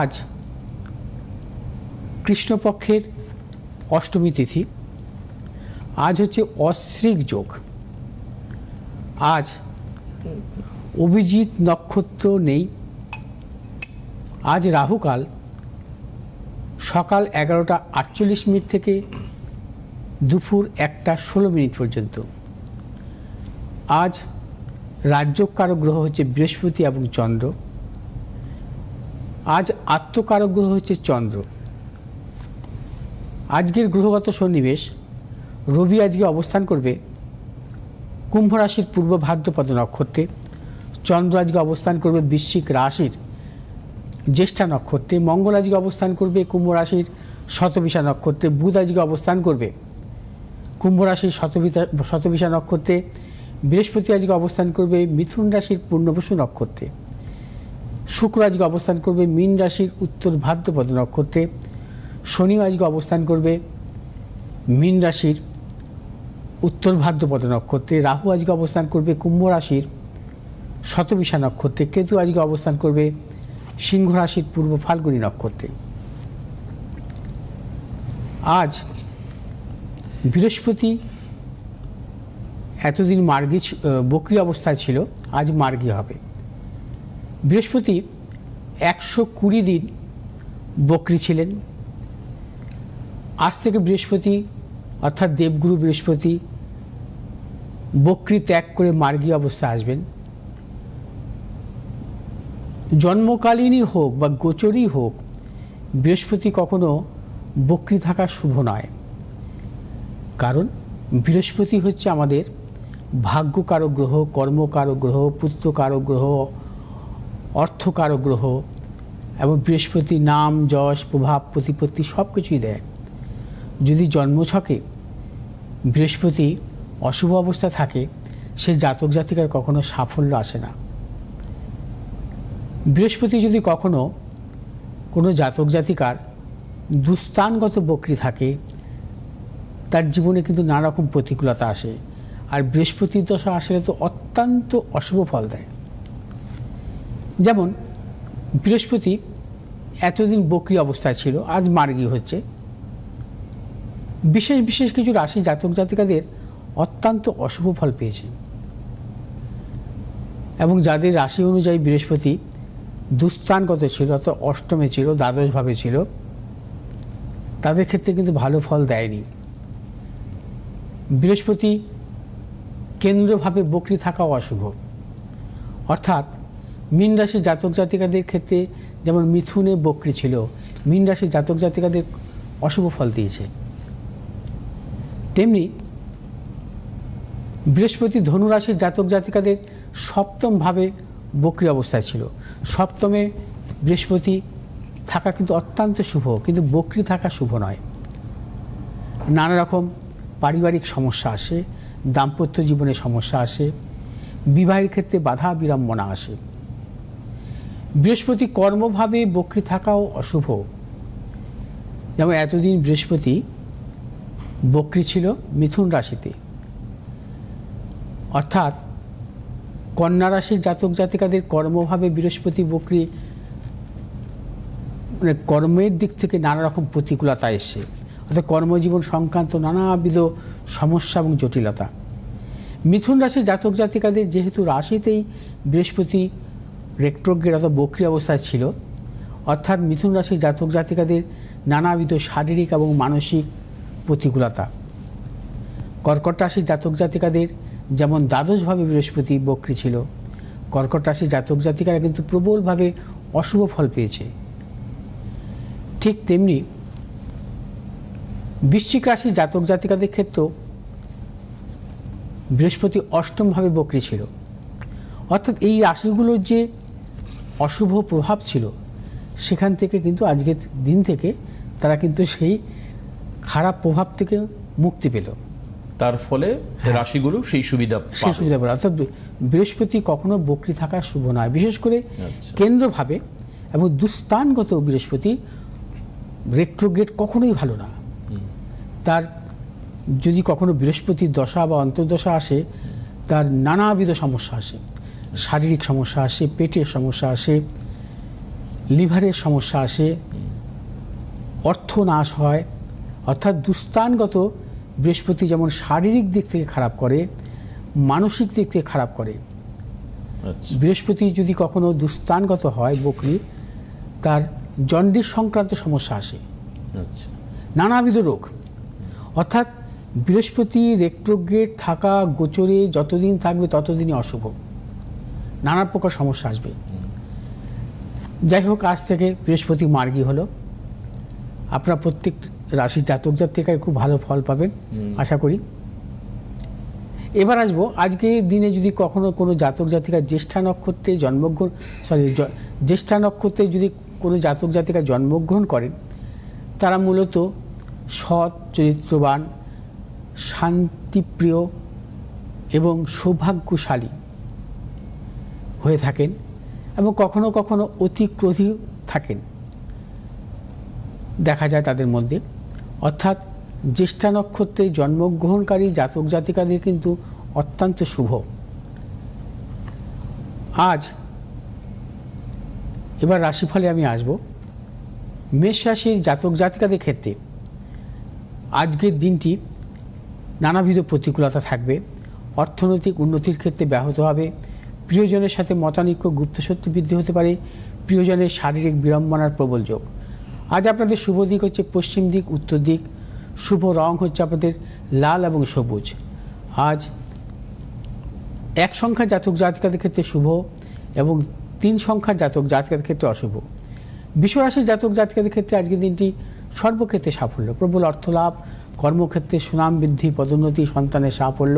আজ কৃষ্ণপক্ষের অষ্টমী তিথি। আজ হচ্ছে অশ্রিক যোগ। আজ অভিজিৎ নক্ষত্র নেই। আজ রাহুকাল সকাল 11টা 48 মিনিট থেকে দুপুর 1টা 16 মিনিট পর্যন্ত। আজ রাজ্যকারক গ্রহ হচ্ছে বৃহস্পতি এবং চন্দ্র। আজ আত্মকারক গ্রহ হচ্ছে চন্দ্র। আজকের গ্রহগত সন্নিবেশ, রবি আজকে অবস্থান করবে কুম্ভ রাশির পূর্ব ভাদ্রপদ নক্ষত্রে, চন্দ্র আজকে অবস্থান করবে বৃশ্চিক রাশির জ্যেষ্ঠা নক্ষত্রে, মঙ্গল আজকে অবস্থান করবে কুম্ভ রাশির শতবিশা নক্ষত্রে, বুধ আজকে অবস্থান করবে কুম্ভ রাশির শতবিশা নক্ষত্রে, বৃহস্পতি আজকে অবস্থান করবে মিথুন রাশির পূর্ণবসু নক্ষত্রে, শুক্র আজকে অবস্থান করবে মীন রাশির উত্তর ভাদ্রপদ নক্ষত্রে, শনি আজকে অবস্থান করবে মীন রাশির উত্তর ভাদ্রপদ নক্ষত্রে, রাহু আজকে অবস্থান করবে কুম্ভ রাশির শতবিশা নক্ষত্রে, কেতু আজকে অবস্থান করবে সিংহ রাশির পূর্ব ফাল্গুনী নক্ষত্রে। আজ বৃহস্পতি এতদিন মার্গী বক্রী অবস্থায় ছিল, আজ মার্গী হবে। বৃহস্পতি 120 দিন বক্রী ছিলেন। আজ থেকে বৃহস্পতি অর্থাৎ দেবগুরু বৃহস্পতি বক্রী ত্যাগ করে মার্গী অবস্থায় আসবেন। জন্মকালীনই হোক বা গোচরই হোক, বৃহস্পতি কখনো বক্রী থাকা শুভ নয়। কারণ বৃহস্পতি হচ্ছে আমাদের ভাগ্যকারক গ্রহ, কর্মকারক গ্রহ, পুত্রকারক গ্রহ, অর্থকারক গ্রহ, এবং বৃহস্পতি নাম যশ প্রভাব প্রতিপত্তি সব কিছুই দেয়। যদি জন্মছকে বৃহস্পতি অশুভ অবস্থা থাকে, সে জাতক জাতিকার কখনো সাফল্য আসে না। বৃহস্পতি যদি কখনো কোনো জাতক জাতিকার দুস্থানগত বক্রী থাকে, তার জীবনে কিন্তু নানা রকম প্রতিকূলতা আসে। আর বৃহস্পতির দশা আসলে তো অত্যন্ত অশুভ ফল দেয়। যেমন বৃহস্পতি এতদিন বক্রী অবস্থায় ছিল, আজ মার্গী হচ্ছে। বিশেষ বিশেষ কিছু রাশি জাতক জাতিকাদের অত্যন্ত অশুভ ফল পেয়েছে, এবং যাদের রাশি অনুযায়ী বৃহস্পতি দুস্থানগত ছিল, অর্থাৎ অষ্টমে ছিল, দ্বাদশভাবে ছিল, তাদের ক্ষেত্রে কিন্তু ভালো ফল দেয়নি। বৃহস্পতি কেন্দ্রভাবে বক্রী থাকাও অশুভ। অর্থাৎ মীন রাশির জাতক জাতিকাদের ক্ষেত্রে যেমন মিথুনে বক্রী ছিল, মীন রাশির জাতক জাতিকাদের অশুভ ফল দিয়েছে। তেমনি বৃহস্পতি ধনু রাশির জাতক জাতিকাদের সপ্তমভাবে বক্রী অবস্থায় ছিল। সপ্তমে বৃহস্পতি থাকা কিন্তু অত্যন্ত শুভ, কিন্তু বক্রী থাকা শুভ নয়। নানা রকম পারিবারিক সমস্যা আসে, দাম্পত্য জীবনে সমস্যা আসে, বিবাহের ক্ষেত্রে বাধা বিড়ম্বনা আসে। বৃহস্পতি কর্মভাবে বক্রী থাকাও অশুভ। যেমন এতদিন বৃহস্পতি বক্রী ছিল মিথুন রাশিতে, অর্থাৎ কন্যা রাশির জাতক জাতিকাদের কর্মভাবে বৃহস্পতি বক্রী, মানে কর্মের দিক থেকে নানা রকম প্রতিকূলতা এসে, অর্থাৎ কর্মজীবন সংক্রান্ত নানাবিধ সমস্যা এবং জটিলতা। মিথুন রাশির জাতক জাতিকাদের যেহেতু রাশিতেই বৃহস্পতি রেট্রোগ্রেড অর্থাৎ বক্রী অবস্থায় ছিল, অর্থাৎ মিথুন রাশির জাতক জাতিকাদের নানাবিধ শারীরিক এবং মানসিক প্রতিকূলতা। কর্কট রাশির জাতক জাতিকাদের যেমন দ্বাদশভাবে বৃহস্পতি বক্রী ছিল, কর্কট রাশির জাতক জাতিকারা কিন্তু প্রবলভাবে অশুভ ফল পেয়েছে। ঠিক তেমনি বৃশ্চিক রাশির জাতক জাতিকাদের ক্ষেত্রেও বৃহস্পতি অষ্টমভাবে বক্রী ছিল। অর্থাৎ এই রাশিগুলোর যে অশুভ প্রভাব ছিল, সেখান থেকে কিন্তু আজকের দিন থেকে তারা কিন্তু সেই খারাপ প্রভাব থেকে মুক্তি পেল। তার ফলে রাশিগুলো সেই সুবিধা পেল। অর্থাৎ বৃহস্পতি কখনো বক্রী থাকা শুভ নয়, বিশেষ করে কেন্দ্রভাবে এবং দুস্থানগত বৃহস্পতি রেট্রোগ্রেড কখনোই ভালো না। তার যদি কখনো বৃহস্পতির দশা বা অন্তর্দশা আসে, তার নানাবিধ সমস্যা আসে, শারীরিক সমস্যা আসে, পেটের সমস্যা আসে, লিভারের সমস্যা আসে, অর্থ নাশ হয়, অর্থাৎ দুস্থানগত বৃহস্পতি যেমন শারীরিক দিক থেকে খারাপ করে, মানসিক দিক থেকে খারাপ করে। আচ্ছা, বৃহস্পতি যদি কখনো দুস্থানগত হয় বকরি, তার জন্ডিস সংক্রান্ত সমস্যা আসে, আচ্ছা, নানাবিধ রোগ। অর্থাৎ বৃহস্পতি রেট্রোগ্রেড থাকা গোচরে যতদিন থাকবে ততদিনই অশুভ, নানা প্রকার সমস্যা আসবে। যাই হোক, আজ থেকে বৃহস্পতি মার্গী হলো, আপনারা প্রত্যেক রাশির জাতক জাতিকায় খুব ভালো ফল পাবেন আশা করি। এবার আসবো, আজকে দিনে যদি কখনো কোনো জাতক জাতিকা জ্যেষ্ঠা নক্ষত্রে জ্যেষ্ঠা নক্ষত্রে যদি কোনো জাতক জাতিকা জন্মগ্রহণ করেন, তারা মূলত সৎ, চরিত্রবান, শান্তিপ্রিয় এবং সৌভাগ্যশালী হয়ে থাকেন এবং কখনো কখনো অতি ক্রোধী থাকেন দেখা যায় তাদের মধ্যে। অর্থাৎ জ্যেষ্ঠা নক্ষত্রে জন্মগ্রহণকারী জাতক জাতিকাদের কিন্তু অত্যন্ত শুভ। আজ এবার রাশিফলে আমি আসব। মেষ রাশির জাতক জাতিকাদের ক্ষেত্রে আজকের দিনটি নানাবিধ প্রতিকূলতা থাকবে, অর্থনৈতিক উন্নতির ক্ষেত্রে ব্যাহত হবে, প্রিয়জনের সাথে মতানৈক্য, গুপ্তশত্রু বৃদ্ধি হতে পারে, প্রিয়জনের শারীরিক বিড়ম্বনার প্রবল যোগ। আজ আপনাদের শুভ দিক হচ্ছে পশ্চিম দিক, উত্তর দিক। শুভ রং হচ্ছে আপনাদের লাল এবং সবুজ। আজ 1 সংখ্যার জাতক জাতিকাদের ক্ষেত্রে শুভ এবং 3 সংখ্যার জাতক জাতিকাদের ক্ষেত্রে অশুভ। বিশ্বরাশির জাতক জাতিকাদের ক্ষেত্রে আজকের দিনটি সর্বক্ষেত্রে সাফল্য, প্রবল অর্থলাভ, কর্মক্ষেত্রে সুনাম বৃদ্ধি, পদোন্নতি, সন্তানের সাফল্য,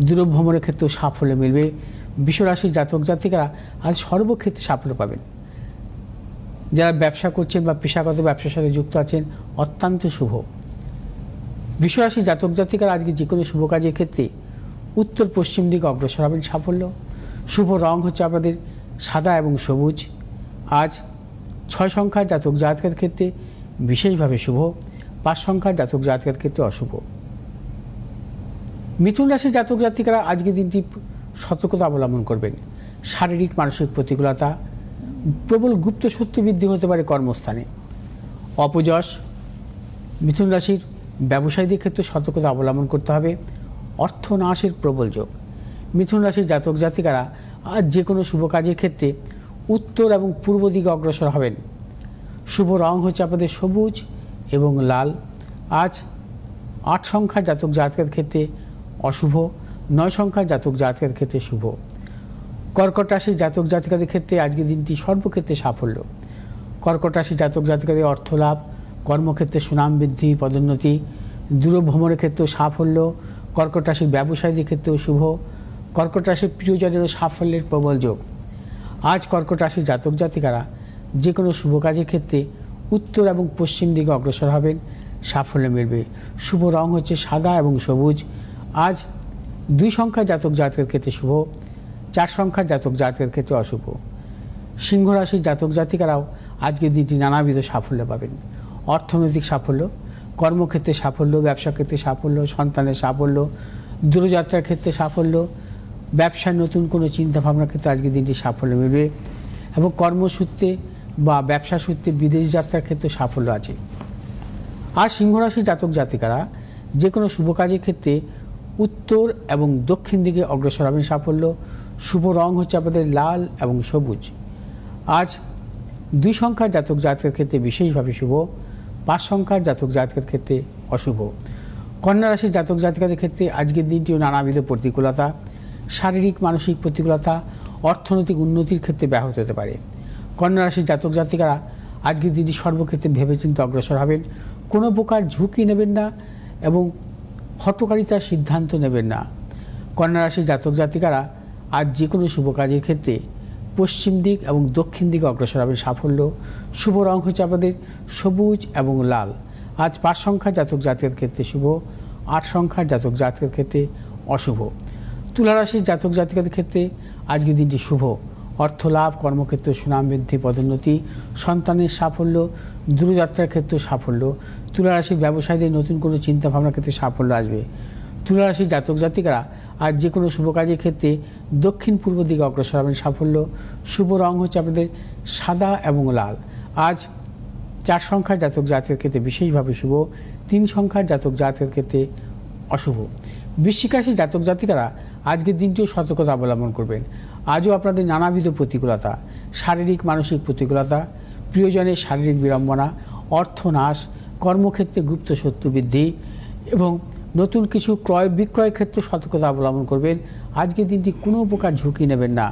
দূরভ্রমণের ক্ষেত্রেও সাফল্য মিলবে। বিশ্বরাশির জাতক জাতিকারা আজ সর্বক্ষেত্রে সাফল্য পাবেন। যারা ব্যবসা করছেন বা পেশাগত ব্যবসার সাথে যুক্ত আছেন, অত্যন্ত শুভ। বিশ্বরাশির জাতক জাতিকারা আজকে যে কোনো শুভ কাজের ক্ষেত্রে উত্তর পশ্চিম দিকে অগ্রসর হবেন সাফল্য। শুভ রং হচ্ছে আপনাদের সাদা এবং সবুজ। আজ 6 সংখ্যার জাতক জাতিকার ক্ষেত্রে বিশেষভাবে শুভ, 5 সংখ্যার জাতক জাতিকার ক্ষেত্রে অশুভ। মিথুন রাশির জাতক জাতিকারা আজকের দিনটি সতর্কতা অবলম্বন করবেন। শারীরিক মানসিক প্রতিকূলতা, প্রবল গুপ্ত শত্রু বৃদ্ধি হতে পারে কর্মস্থানে। অপযশ। মিথুন রাশির ব্যবসায়ীদের ক্ষেত্রে সতর্কতা অবলম্বন করতে হবে। অর্থনাশের প্রবল যোগ। মিথুন রাশির জাতক জাতিকারা আজ যে কোনো শুভ কাজের ক্ষেত্রে উত্তর এবং পূর্ব দিকে অগ্রসর হবেন। শুভ রং হচ্ছে আপনাদের সবুজ এবং লাল। আজ 8 সংখ্যার জাতক জাতকের ক্ষেত্রে অশুভ, 9 সংখ্যার জাতক জাতকের ক্ষেত্রে শুভ। কর্কট রাশির জাতক জাতিকাদের ক্ষেত্রে আজকের দিনটি সর্বক্ষেত্রে সাফল্য। কর্কট রাশির জাতক জাতিকাদের অর্থলাভ, কর্মক্ষেত্রে সুনাম বৃদ্ধি, পদোন্নতি, দূরভ্রমণের ক্ষেত্রেও সাফল্য। কর্কট রাশির ব্যবসায়ীদের ক্ষেত্রেও শুভ। কর্কট রাশির প্রিয়জনেরও সাফল্যের প্রবল যোগ। আজ কর্কট রাশির জাতক জাতিকারা যে কোনো শুভ কাজের ক্ষেত্রে উত্তর এবং পশ্চিম দিকে অগ্রসর হবেন, সাফল্য মিলবে। শুভ রং হচ্ছে সাদা এবং সবুজ। আজ 2 সংখ্যার জাতক জাতকের ক্ষেত্রে শুভ, 4 সংখ্যার জাতক জাতকের ক্ষেত্রে অশুভ। সিংহ রাশির জাতক জাতিকারাও আজকের দিনটি নানাবিধ সাফল্য পাবেন। অর্থনৈতিক সাফল্য, কর্মক্ষেত্রে সাফল্য, ব্যবসা ক্ষেত্রে সাফল্য, সন্তানের সাফল্য, দূরযাত্রার ক্ষেত্রে সাফল্য, ব্যবসার নতুন কোনো চিন্তাভাবনার ক্ষেত্রে আজকের দিনটি সাফল্য মিলবে এবং কর্মসূত্রে বা ব্যবসা সূত্রে বিদেশ যাত্রার ক্ষেত্রে সাফল্য আছে। আর সিংহ রাশির জাতক জাতিকারা যে কোনো শুভ কাজের ক্ষেত্রে উত্তর এবং দক্ষিণ দিকে অগ্রসর হবেন সাফল্য। শুভ রং হচ্ছে আপনাদের লাল এবং সবুজ। আজ 2 সংখ্যার জাতক জাতকের ক্ষেত্রে বিশেষভাবে শুভ, 5 সংখ্যার জাতক জাতকের ক্ষেত্রে অশুভ। কন্যা রাশির জাতক জাতিকাদের ক্ষেত্রে আজকের দিনটিও নানাবিধ প্রতিকূলতা, শারীরিক মানসিক প্রতিকূলতা, অর্থনৈতিক উন্নতির ক্ষেত্রে ব্যাহত হতে পারে। কন্যা রাশির জাতক জাতিকারা আজকের দিনটি সর্বক্ষেত্রে ভেবেচিন্তে অগ্রসর হবেন। কোনো প্রকার ঝুঁকি নেবেন না এবং হঠকারিতার সিদ্ধান্ত নেবেন না। কন্যা রাশির জাতক জাতিকারা আজ যে কোনো শুভ কাজের ক্ষেত্রে পশ্চিম দিক এবং দক্ষিণ দিকে অগ্রসর হবেন সাফল্য। শুভ রং হচ্ছে আপনাদের সবুজ এবং লাল। আজ 5 সংখ্যার জাতক জাতকের ক্ষেত্রে শুভ, 8 সংখ্যার জাতক জাতকের ক্ষেত্রে অশুভ। তুলা রাশির জাতক জাতিকাদের ক্ষেত্রে আজকের দিনটি শুভ। অর্থলাভ, কর্মক্ষেত্রে সুনাম বৃদ্ধি, পদোন্নতি, সন্তানের সাফল্য, দূরযাত্রার ক্ষেত্রে সাফল্য। তুলা রাশির ব্যবসায়ীদের নতুন কোনো চিন্তাভাবনার ক্ষেত্রে সাফল্য আসবে। তুলা রাশির জাতক জাতিকারা আজ যে কোনো শুভ কাজের ক্ষেত্রে দক্ষিণ পূর্ব দিকে অগ্রসর হবেন সাফল্য। শুভ রং হচ্ছে আপনাদের সাদা এবং লাল। আজ 4 সংখ্যার জাতক জাতকের ক্ষেত্রে বিশেষভাবে শুভ, 3 সংখ্যার জাতক জাতকের ক্ষেত্রে অশুভ। বৃশ্চিক রাশির জাতক জাতিকারা আজকের দিনটিও সতর্কতা অবলম্বন করবেন। আজও আপনাদের নানাবিধ প্রতিকূলতা, শারীরিক মানসিক প্রতিকূলতা, প্রিয়জনের শারীরিক বিড়ম্বনা, অর্থনাশ, কর্মক্ষেত্রে গুপ্ত শত্রু বৃদ্ধি এবং নতুন কিছু ক্রয় বিক্রয়ের ক্ষেত্রে সতর্কতা অবলম্বন করবেন। আজকের দিনটি কোনো প্রকার ঝুঁকি নেবেন না।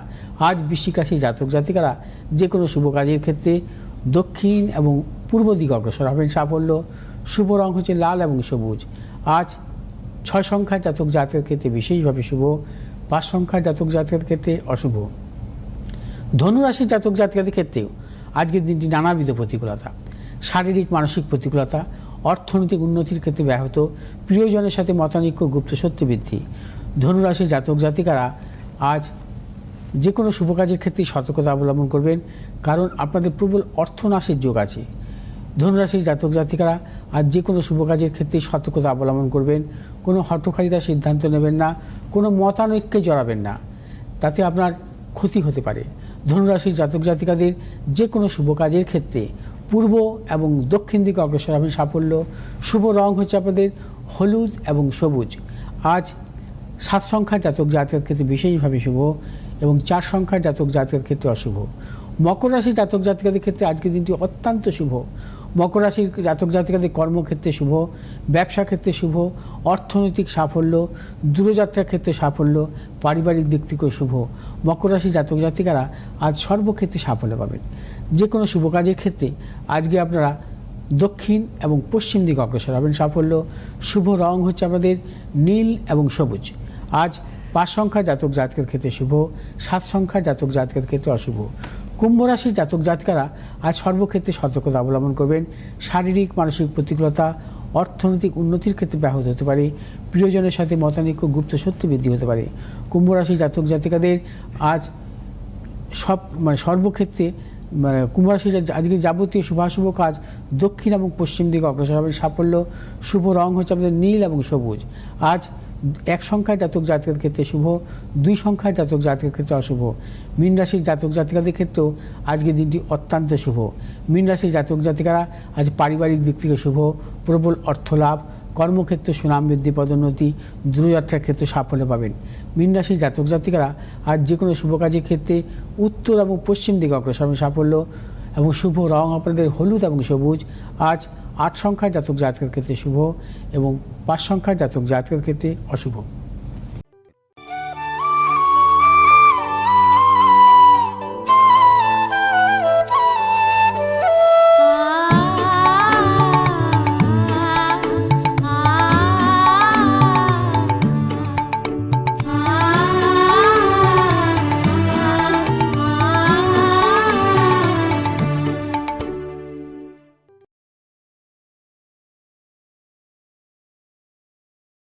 আজ বৃশ্চিক রাশির জাতক জাতিকারা যে কোনো শুভ কাজের ক্ষেত্রে দক্ষিণ এবং পূর্ব দিকে অগ্রসর হবেন। সাফল্য। শুভ রং হচ্ছে লাল এবং সবুজ। আজ 6 সংখ্যার জাতক জাতকের ক্ষেত্রে বিশেষভাবে শুভ, 5 সংখ্যার জাতক জাতকের ক্ষেত্রে অশুভ। ধনুরাশির জাতক জাতিকাদের ক্ষেত্রেও আজকের দিনটি নানাবিধ প্রতিকূলতা, শারীরিক মানসিক প্রতিকূলতা, অর্থনৈতিক উন্নতির ক্ষেত্রে ব্যাহত, প্রিয়জনের সাথে মতানৈক্য, গুপ্ত শত্রু বৃদ্ধি। ধনুরাশির জাতক জাতিকারা আজ যে কোনো শুভ কাজের ক্ষেত্রে সতর্কতা অবলম্বন করবেন, কারণ আপনাদের প্রবল অর্থনাশের যোগ আছে। ধনুরাশির জাতক জাতিকারা আজ যে কোনো শুভ কাজের ক্ষেত্রে সতর্কতা অবলম্বন করবেন। কোনো হঠকারিতার সিদ্ধান্ত নেবেন না, কোনো মতানৈক্যে জড়াবেন না, তাতে আপনার ক্ষতি হতে পারে। ধনুরাশির জাতক জাতিকাদের যে কোনো শুভ কাজের ক্ষেত্রে পূর্ব এবং দক্ষিণ দিকে অগ্রসর হবেন। সাফল্য। শুভ রং হচ্ছে আপনাদের হলুদ এবং সবুজ। আজ 7 সংখ্যার জাতক জাতকের ক্ষেত্রে বিশেষভাবে শুভ এবং 4 সংখ্যার জাতক জাতকের ক্ষেত্রে অশুভ। মকর রাশির জাতক জাতিকাদের ক্ষেত্রে আজকের দিনটি অত্যন্ত শুভ। মকর রাশির জাতক জাতিকাদের কর্মক্ষেত্রে শুভ, ব্যবসা ক্ষেত্রে শুভ, অর্থনৈতিক সাফল্য, দূরযাত্রার ক্ষেত্রে সাফল্য, পারিবারিক দিক থেকেও শুভ। মকর রাশির জাতক জাতিকারা আজ সর্বক্ষেত্রে সাফল্য পাবেন। যে কোনো শুভ কাজের ক্ষেত্রে আজকে আপনারা দক্ষিণ এবং পশ্চিম দিকে অগ্রসর হবেন। সাফল্য। শুভ রং হচ্ছে আমাদের নীল এবং সবুজ। আজ 5 সংখ্যার জাতক জাতকের ক্ষেত্রে শুভ, 7 সংখ্যার জাতক জাতকের ক্ষেত্রে অশুভ। কুম্ভ রাশির জাতক জাতিকারা আজ সর্বক্ষেত্রে সতর্কতা অবলম্বন করবেন। শারীরিক মানসিক প্রতিকূলতা, অর্থনৈতিক উন্নতির ক্ষেত্রে ব্যাহত হতে পারে, প্রিয়জনের সাথে মতানৈক্য, গুপ্ত শত্রু বৃদ্ধি হতে পারে। কুম্ভ রাশির জাতক জাতিকাদের আজ সর্বক্ষেত্রে কুম্ভ রাশির আজকে যাবতীয় শুভাশুভ কাজ দক্ষিণ এবং পশ্চিম দিকে অগ্রসর হবেন। সাফল্য। শুভ রং হচ্ছে আমাদের নীল এবং সবুজ। আজ 1 সংখ্যার জাতক জাতকের ক্ষেত্রে শুভ, 2 সংখ্যার জাতক জাতকের ক্ষেত্রে অশুভ। মীন রাশির জাতক জাতিকাদের ক্ষেত্রেও আজকের দিনটি অত্যন্ত শুভ। মীন রাশির জাতক জাতিকারা আজ পারিবারিক দিক থেকে শুভ, প্রবল অর্থলাভ, কর্মক্ষেত্রে সুনাম বৃদ্ধি, পদোন্নতি, দূরযাত্রার ক্ষেত্রে সাফল্য পাবেন। মীন রাশির জাতক জাতিকারা আজ যে কোনো শুভ কাজের ক্ষেত্রে উত্তর এবং পশ্চিম দিকে অগ্রসর হবেন। সাফল্য এবং শুভ রং আপনাদের হলুদ এবং সবুজ। আজ 8 সংখ্যার জাতক জাতকের ক্ষেত্রে শুভ এবং 5 সংখ্যার জাতক জাতকের ক্ষেত্রে অশুভ।